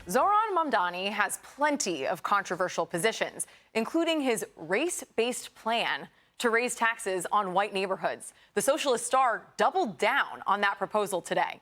Zohran Mamdani has plenty of controversial positions, including his race-based plan to raise taxes on white neighborhoods. The socialist star doubled down on that proposal today.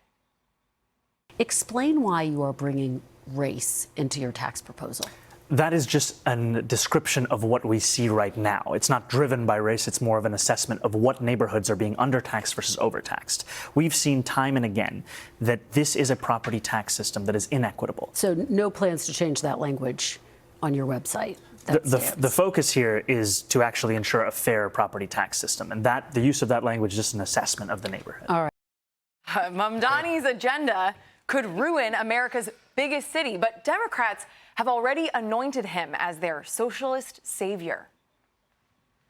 Explain why you are bringing race into your tax proposal. That is just a description of what we see right now. It's not driven by race. It's more of an assessment of what neighborhoods are being undertaxed versus overtaxed. We've seen time and again that this is a property tax system that is inequitable. So no plans to change that language on your website? The focus here is to actually ensure a fair property tax system, and that the use of that language is just an assessment of the neighborhood. All right. Mamdani's agenda could ruin America's biggest city, but Democrats have already anointed him as their socialist savior.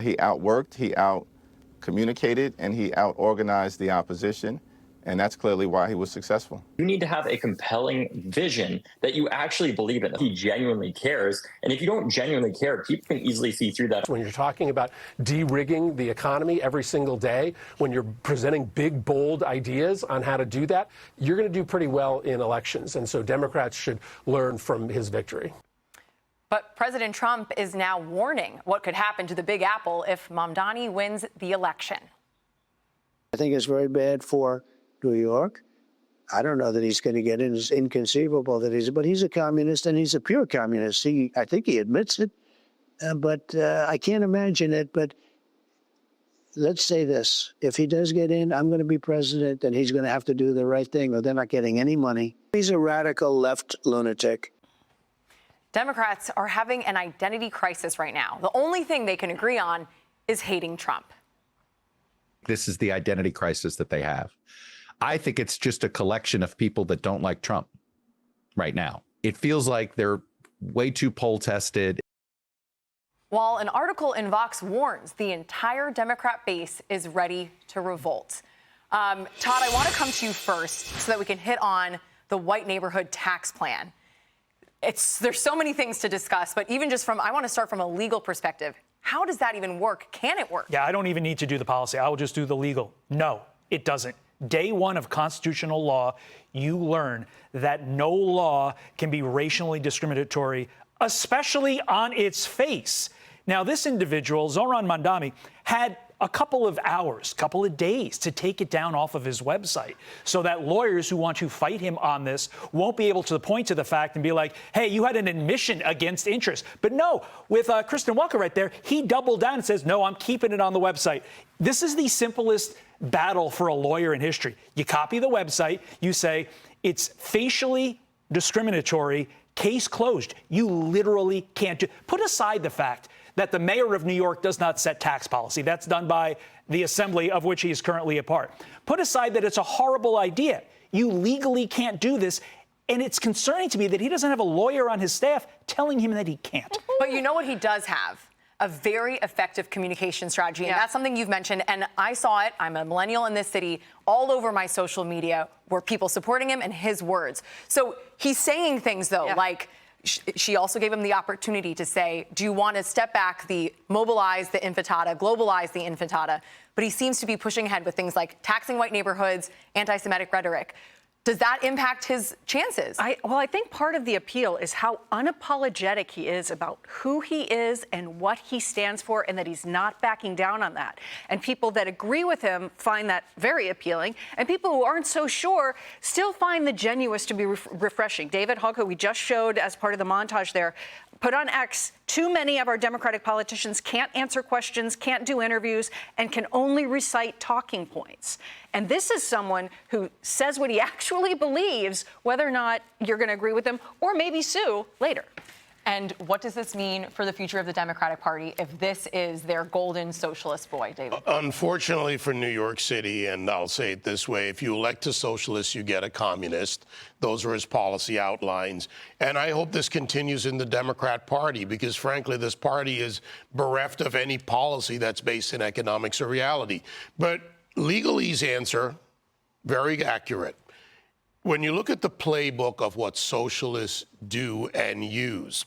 He outworked, he out-communicated, and he out-organized the opposition, and that's clearly why he was successful. You need to have a compelling vision that you actually believe in. He genuinely cares, and if you don't genuinely care, people can easily see through that. When you're talking about de-rigging the economy every single day, when you're presenting big, bold ideas on how to do that, you're going to do pretty well in elections, and so Democrats should learn from his victory. But President Trump is now warning what could happen to the Big Apple if Mamdani wins the election. I think it's very bad for New York. I don't know that he's going to get in. It's inconceivable that but he's a communist, and he's a pure communist. I think he admits it, but I can't imagine it. But let's say this. If he does get in, I'm going to be president, and he's going to have to do the right thing, or they're not getting any money. He's a radical left lunatic. Democrats are having an identity crisis right now. The only thing they can agree on is hating Trump. This is the identity crisis that they have. I think it's just a collection of people that don't like Trump right now. It feels like they're way too poll tested. While an article in Vox warns the entire Democrat base is ready to revolt. Todd, I want to come to you first so that we can hit on the white neighborhood tax plan. There's so many things to discuss, but even just I want to start from a legal perspective. How does that even work? Can it work? Yeah, I don't even need to do the policy. I will just do the legal. No, it doesn't. Day one of constitutional law, you learn that no law can be racially discriminatory, especially on its face. Now, this individual, Zohran Mamdani, had a couple of hours, couple of days to take it down off of his website so that lawyers who want to fight him on this won't be able to point to the fact and be like, hey, you had an admission against interest. But no, with Kristen Walker right there, he doubled down and says, no, I'm keeping it on the website. This is the simplest battle for a lawyer in history. You copy the website, you say it's facially discriminatory, case closed. You literally can't do. Put aside the fact that the mayor of New York does not set tax policy. That's done by the assembly of which he is currently a part. Put aside that it's a horrible idea. You legally can't do this. And it's concerning to me that he doesn't have a lawyer on his staff telling him that he can't. But you know what he does have? A very effective communication strategy. And that's something you've mentioned. And I saw it. I'm a millennial in this city. All over my social media were people supporting him and his words. So he's saying things, though, like she also gave him the opportunity to say, do you want to step back, mobilize the intifada, globalize the intifada? But he seems to be pushing ahead with things like taxing white neighborhoods, anti-Semitic rhetoric. Does that impact his chances? Well, I think part of the appeal is how unapologetic he is about who he is and what he stands for, and that he's not backing down on that. And people that agree with him find that very appealing, and people who aren't so sure still find the genuous to be refreshing. David Hogg, who we just showed as part of the montage there, put on X, too many of our Democratic politicians can't answer questions, can't do interviews, and can only recite talking points. And this is someone who says what he actually believes, whether or not you're going to agree with him or maybe sue later. And what does this mean for the future of the Democratic Party if this is their golden socialist boy, David? Unfortunately for New York City, and I'll say it this way, if you elect a socialist, you get a communist. Those are his policy outlines. And I hope this continues in the Democrat Party because, frankly, this party is bereft of any policy that's based in economics or reality. But Legalese answer, very accurate. When you look at the playbook of what socialists do and use,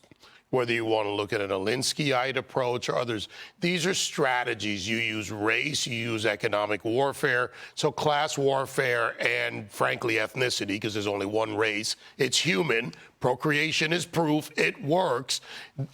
whether you want to look at an Alinskyite approach or others, these are strategies. You use race, you use economic warfare. So class warfare and, frankly, ethnicity, because there's only one race. It's human, Procreation is proof. It works.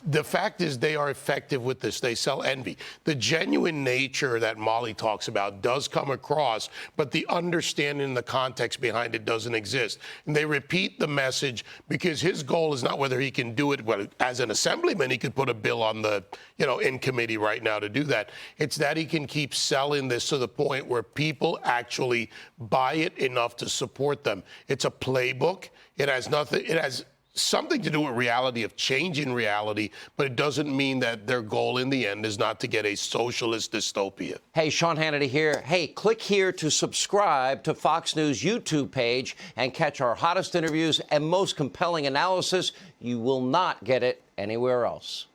The fact is they are effective with this. They sell envy. The genuine nature that Molly talks about does come across, but the understanding and the context behind it doesn't exist. And they repeat the message because his goal is not whether he can do it. Well, as an assemblyman, he could put a bill on the, in committee right now to do that. It's that he can keep selling this to the point where people actually buy it enough to support them. It's a playbook. It has something to do with reality, of changing reality, but it doesn't mean that their goal in the end is not to get a socialist dystopia. Hey, Sean Hannity here. Hey, click here to subscribe to Fox News YouTube page and catch our hottest interviews and most compelling analysis. You will not get it anywhere else.